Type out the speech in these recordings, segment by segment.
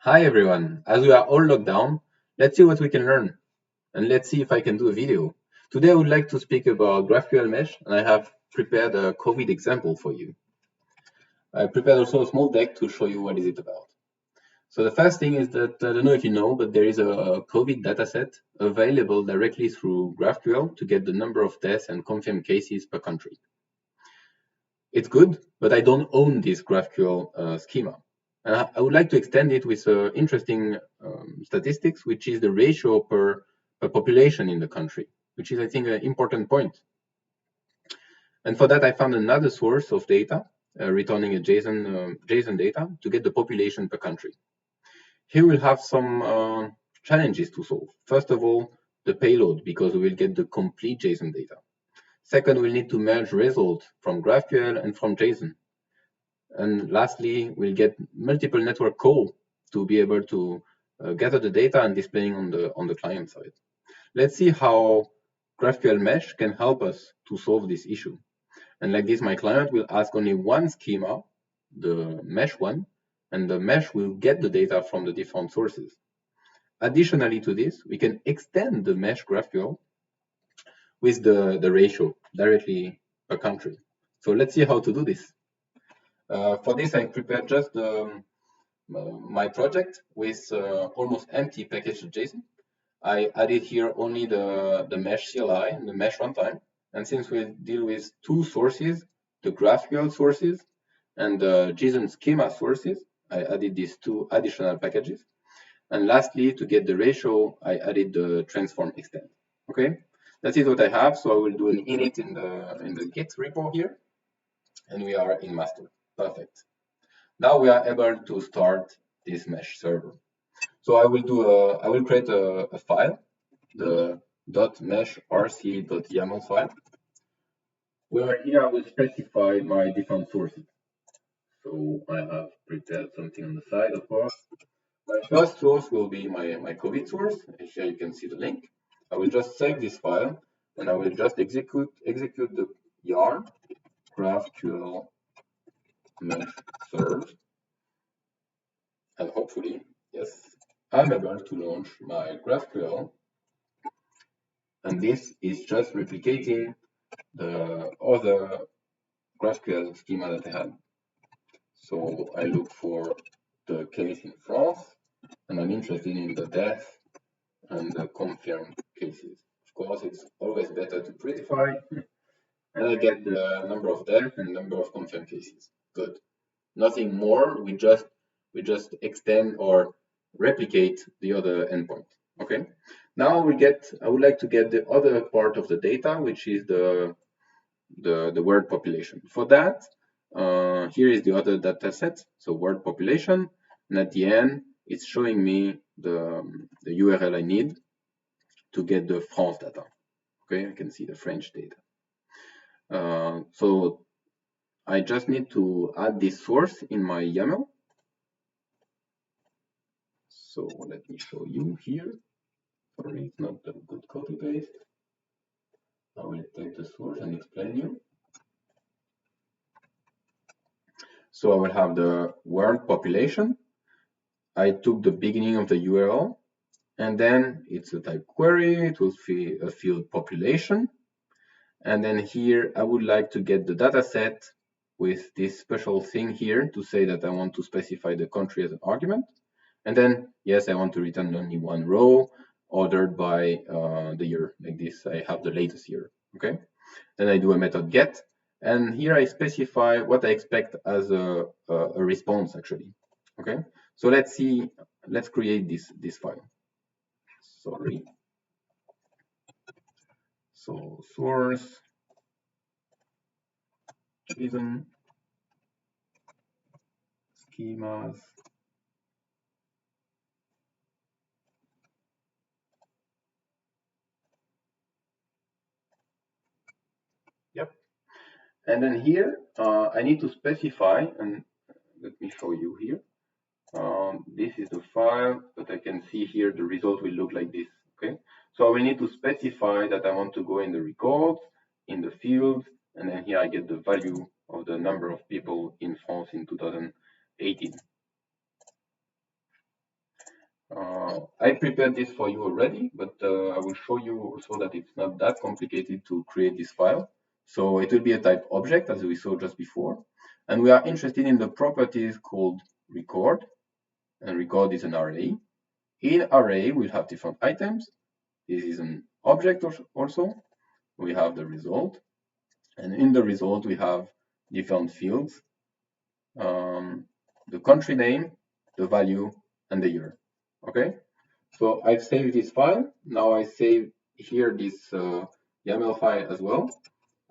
Hi everyone. As we are all locked down, let's see what we can learn and let's see if I can do a video. Today I would like to speak about Graphql-mesh and I have prepared a COVID example for you. I prepared also a small deck to show you what is it about. So the first thing is that I don't know if you know, but there is a COVID dataset available directly through GraphQL to get the number of deaths and confirmed cases per country. It's good, but I don't own this GraphQL schema. I would like to extend it with interesting statistics, which is the ratio per population in the country, which is, I think, an important point. And for that, I found another source of data, returning a JSON data to get the population per country. Here we'll have some challenges to solve. First of all, the payload, because we will get the complete JSON data. Second, we'll need to merge results from GraphQL and from JSON. And lastly, we'll get multiple network call to be able to gather the data and displaying on the client side. Let's see how GraphQL Mesh can help us to solve this issue. And like this, my client will ask only one schema, the mesh one, and the mesh will get the data from the different sources. Additionally to this, we can extend the mesh GraphQL with the ratio directly per country. So let's see how to do this. For this, I prepared just my project with almost empty package.json. I added here only the mesh CLI and the mesh runtime. And since we deal with two sources, the GraphQL sources and the JSON schema sources, I added these two additional packages. And lastly, to get the ratio, I added the transform extend. Okay, that is what I have. So I will do an init in the Git repo here, and we are in master. Perfect. Now we are able to start this mesh server. So I will create a file, the .meshrc.yaml file, where here I will specify my different sources. So I have prepared something on the side, of course. My first source will be my COVID source. And here you can see the link. I will just save this file and I will just execute the yarn GraphQL mesh serve. And hopefully, yes, I'm able to launch my GraphQL. And this is just replicating the other GraphQL schema that I had. So I look for the case in France, and I'm interested in the death and the confirmed cases. Of course, it's always better to prettify, and I get the number of deaths and number of confirmed cases. Good. Nothing more. We just extend or replicate the other endpoint. Okay. Now I would like to get the other part of the data, which is the world population. For that, here is the other data set, so world population, and at the end, it's showing me the URL I need to get the France data. Okay, I can see the French data. So I just need to add this source in my YAML. So let me show you here. Sorry, it's not a good copy paste. I will take the source and explain you. So I will have the world population. I took the beginning of the URL, and then it's a type query. It will field population. And then here, I would like to get the data set with this special thing here to say that I want to specify the country as an argument. And then, yes, I want to return only one row ordered by the year. Like this, I have the latest year. Okay. Then I do a method get. And here I specify what I expect as a response, actually. Okay. So let's create this file. Sorry. So source JSON schemas. Yep. And then here I need to specify, and let me show you here. This is the file, but I can see here the result will look like this. Okay. So I need to specify that I want to go in the records, in the fields, and then here I get the value of the number of people in France in 2018. Now, I prepared this for you already, but I will show you also that it's not that complicated to create this file. So it will be a type object, as we saw just before. And we are interested in the properties called record. And record is an array. In array, we'll have different items. This is an object also. We have the result. And in the result, we have different fields. The country name, the value, and the year. Okay? So I've saved this file. Now I save here this YAML file as well.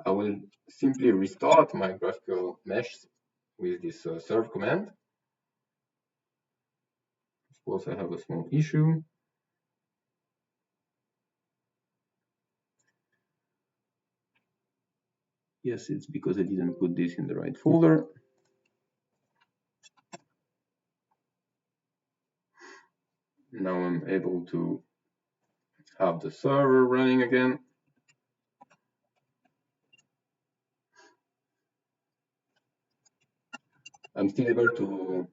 I will simply restart my GraphQL mesh with this serve command. Of course, I have a small issue. Yes, it's because I didn't put this in the right folder. Now I'm able to have the server running again. I'm still able to,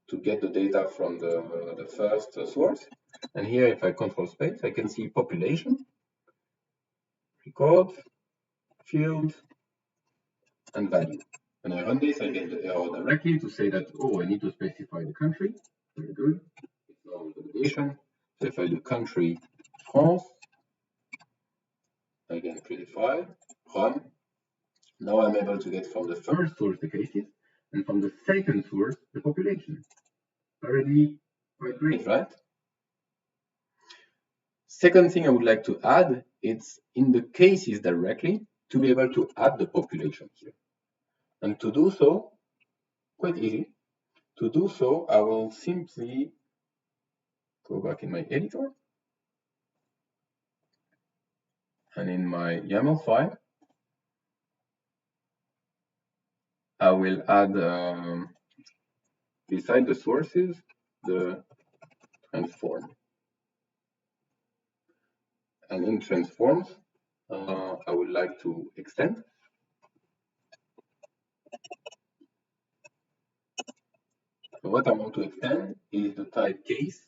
to get the data from the first source. And here, if I control space, I can see population, record, field, and value. When I run this, I get the error directly to say that, oh, I need to specify the country. Very good. It's now validation. So if I do country France, I can create a file, run. Now I'm able to get from the first source the cases, and from the second source the population. Already quite great, right? Second thing I would like to add, it's in the cases directly to be able to add the population here. And to do so, quite easy. To do so, I will simply go back in my editor. And in my YAML file, I will add, beside the sources, the transform. And in transforms, I would like to extend. So what I want to extend is the type case.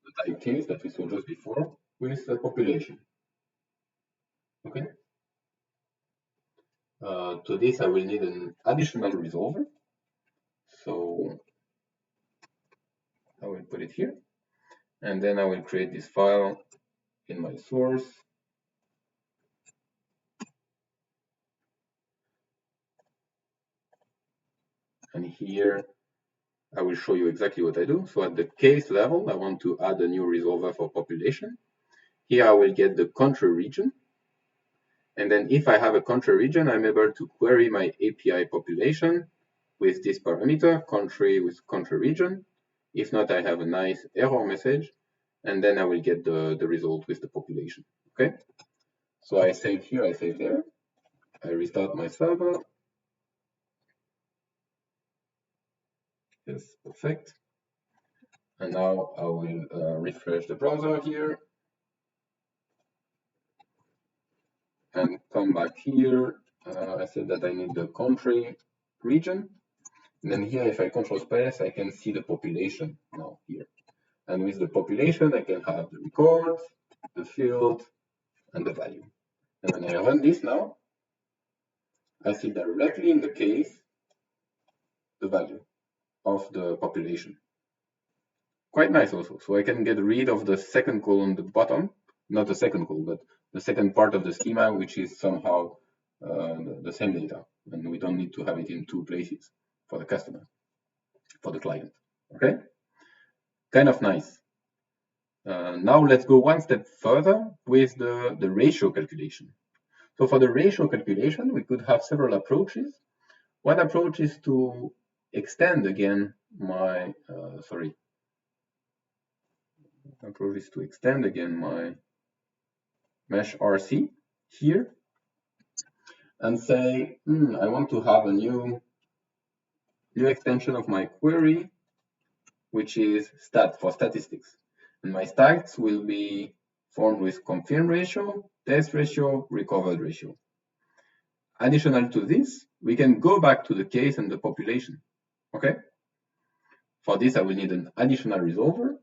The type case that we saw just before with the population. Okay. To this, I will need an additional resolver. So I will put it here. And then I will create this file in my source. And here, I will show you exactly what I do. So at the case level, I want to add a new resolver for population. Here I will get the country region. And then if I have a country region, I'm able to query my API population with this parameter, country with country region. If not, I have a nice error message. And then I will get the result with the population. Okay. So I save here, I save there. I restart my server. Yes, perfect. And now I will refresh the browser here and come back here. I said that I need the country region. And then here, if I control space, I can see the population now here. And with the population, I can have the record, the field, and the value. And when I run this now, I see directly in the case the value of the population. Quite nice also. So I can get rid of the second column on the bottom, not the second column, but the second part of the schema, which is somehow the same data. And we don't need to have it in two places for the customer, for the client. Okay? Kind of nice. Now let's go one step further with the ratio calculation. So for the ratio calculation, we could have several approaches. One approach is to extend again my, my mesh RC here and say, I want to have a new extension of my query, which is stat for statistics. And my stats will be formed with confirm ratio, test ratio, recovered ratio. additional to this, we can go back to the case and the population. Okay. For this, I will need an additional resolver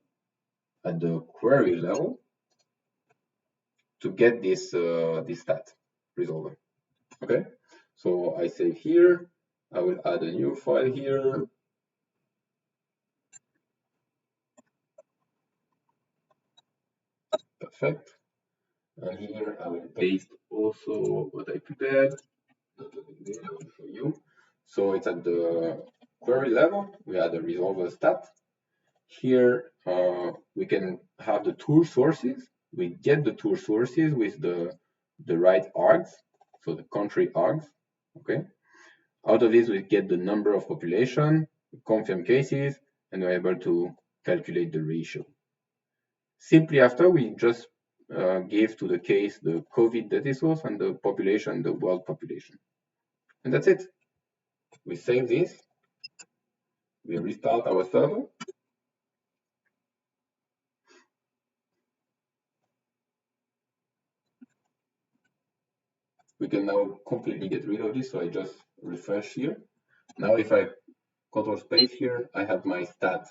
at the query level to get this this stat resolver. Okay. So I say here, I will add a new file here. Perfect. And here I will paste also what I prepared. Not a big deal, I will show you. So it's at the query level. We add a resolver stat. Here we can have the tool sources. We get the tool sources with the right args, so the country args. Okay. Out of this, we get the number of population, confirm cases, and we're able to calculate the ratio. Simply after, we just give to the case the COVID data source and the population, the world population. And that's it. We save this. We restart our server. We can now completely get rid of this. So I just refresh here. Now if I control space here, I have my stat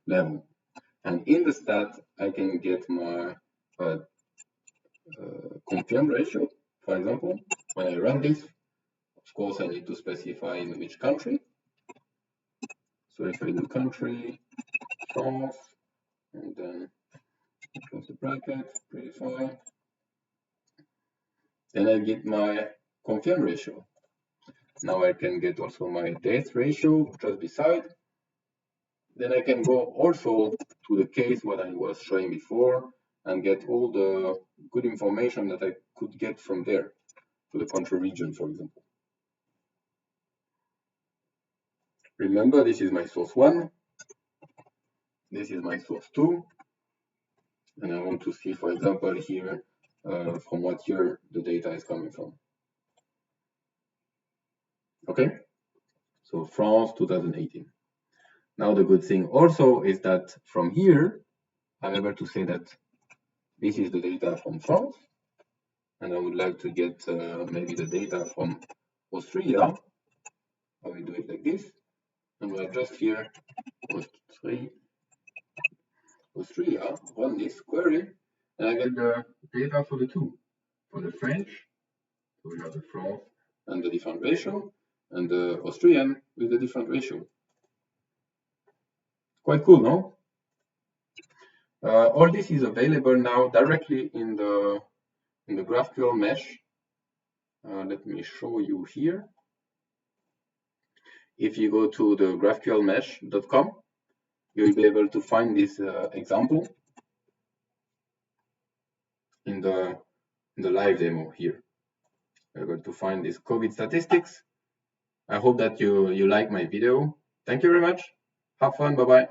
level. And in the stat, I can get my confirm ratio. For example, when I run this, of course, I need to specify in which country. So if I do country, France, and then close the bracket, pretty fine. Then I get my confirm ratio. Now I can get also my death ratio just beside. Then I can go also to the case what I was showing before and get all the good information that I could get from there, to the country region, for example. Remember, this is my source 1. This is my source 2. And I want to see, for example, here, from what year the data is coming from. Okay, so France 2018. Now the good thing also is that from here, I'm able to say that this is the data from France, and I would like to get maybe the data from Austria. I will do it like this, and we're just here, Austria, run this query, and I get the data for the two. For the French, so we have the France and the different ratio, and the Austrian with the different ratio. Quite cool, no? All this is available now directly in the GraphqL-mesh. Let me show you here. If you go to the graphql-mesh.com, you'll be able to find this example in the live demo here. You're able to find this COVID statistics. I hope that you like my video. Thank you very much. Have fun. Bye-bye.